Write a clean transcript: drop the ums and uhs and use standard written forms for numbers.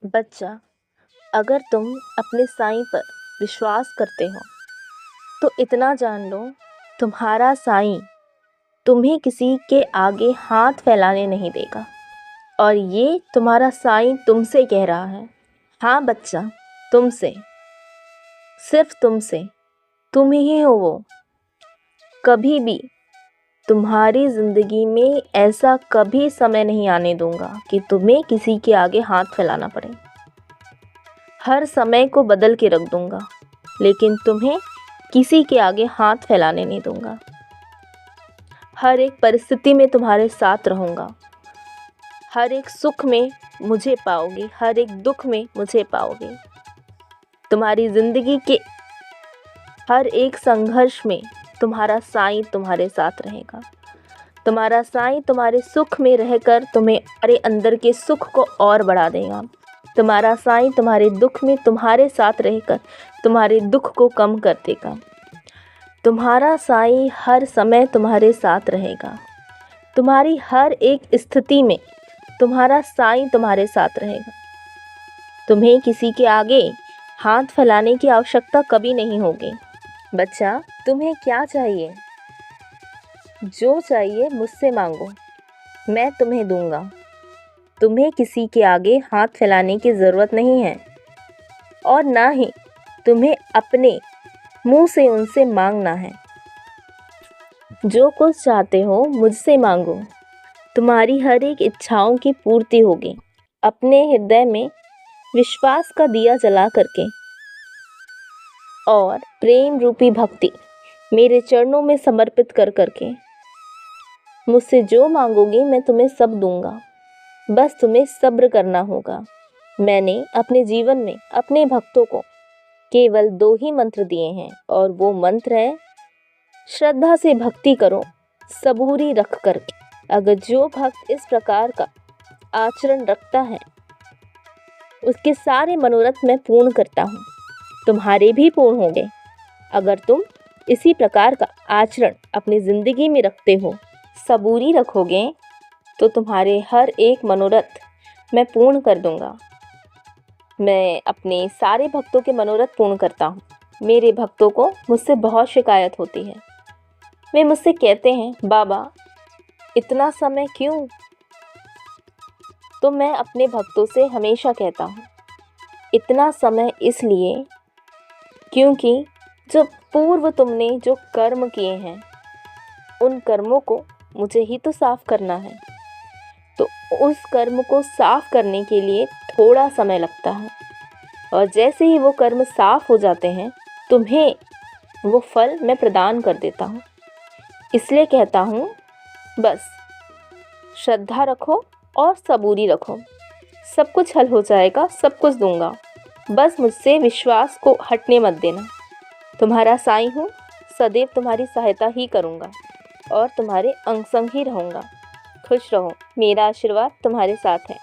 बच्चा, अगर तुम अपने साईं पर विश्वास करते हो तो इतना जान लो, तुम्हारा साईं तुम्हें किसी के आगे हाथ फैलाने नहीं देगा। और ये तुम्हारा साईं तुमसे कह रहा है। हाँ बच्चा, तुमसे, सिर्फ तुमसे। तुम ही हो वो। कभी भी तुम्हारी ज़िंदगी में ऐसा कभी समय नहीं आने दूंगा कि तुम्हें किसी के आगे हाथ फैलाना पड़े। हर समय को बदल के रख दूंगा, लेकिन तुम्हें किसी के आगे हाथ फैलाने नहीं दूंगा। हर एक परिस्थिति में तुम्हारे साथ रहूंगा। हर एक सुख में मुझे पाओगे, हर एक दुख में मुझे पाओगे। तुम्हारी ज़िंदगी के हर एक संघर्ष में तुम्हारा साईं तुम्हारे साथ रहेगा। तुम्हारा साईं तुम्हारे सुख में रहकर तुम्हारे अंदर के सुख को और बढ़ा देगा। तुम्हारा साईं तुम्हारे दुख में तुम्हारे साथ रहकर तुम्हारे दुख को कम कर देगा। तुम्हारा साईं हर समय तुम्हारे साथ रहेगा। तुम्हारी हर एक स्थिति में तुम्हारा साईं तुम्हारे साथ रहेगा। तुम्हें किसी के आगे हाथ फैलाने की आवश्यकता कभी नहीं होगी। बच्चा, तुम्हें क्या चाहिए? जो चाहिए मुझसे मांगो, मैं तुम्हें दूंगा। तुम्हें किसी के आगे हाथ फैलाने की ज़रूरत नहीं है, और ना ही तुम्हें अपने मुंह से उनसे मांगना है। जो कुछ चाहते हो मुझसे मांगो, तुम्हारी हर एक इच्छाओं की पूर्ति होगी। अपने हृदय में विश्वास का दिया जला करके और प्रेम रूपी भक्ति मेरे चरणों में समर्पित कर करके मुझसे जो मांगोगी मैं तुम्हें सब दूंगा। बस तुम्हें सब्र करना होगा। मैंने अपने जीवन में अपने भक्तों को केवल 2 ही मंत्र दिए हैं, और वो मंत्र है, श्रद्धा से भक्ति करो, सबूरी रख कर। अगर जो भक्त इस प्रकार का आचरण रखता है, उसके सारे मनोरथ मैं पूर्ण करता हूँ। तुम्हारे भी पूर्ण होंगे। अगर तुम इसी प्रकार का आचरण अपनी ज़िंदगी में रखते हो, सबूरी रखोगे, तो तुम्हारे हर एक मनोरथ मैं पूर्ण कर दूंगा। मैं अपने सारे भक्तों के मनोरथ पूर्ण करता हूँ। मेरे भक्तों को मुझसे बहुत शिकायत होती है। वे मुझसे कहते हैं, बाबा इतना समय क्यों? तो मैं अपने भक्तों से हमेशा कहता हूँ, इतना समय इसलिए क्योंकि जो पूर्व तुमने जो कर्म किए हैं, उन कर्मों को मुझे ही तो साफ करना है। तो उस कर्म को साफ करने के लिए थोड़ा समय लगता है, और जैसे ही वो कर्म साफ हो जाते हैं, तुम्हें वो फल मैं प्रदान कर देता हूँ। इसलिए कहता हूँ, बस श्रद्धा रखो और सबूरी रखो, सब कुछ हल हो जाएगा, सब कुछ दूंगा। बस मुझसे विश्वास को हटने मत देना। तुम्हारा साईं हूँ, सदैव तुम्हारी सहायता ही करूँगा और तुम्हारे अंग संग ही रहूँगा। खुश रहो, मेरा आशीर्वाद तुम्हारे साथ है।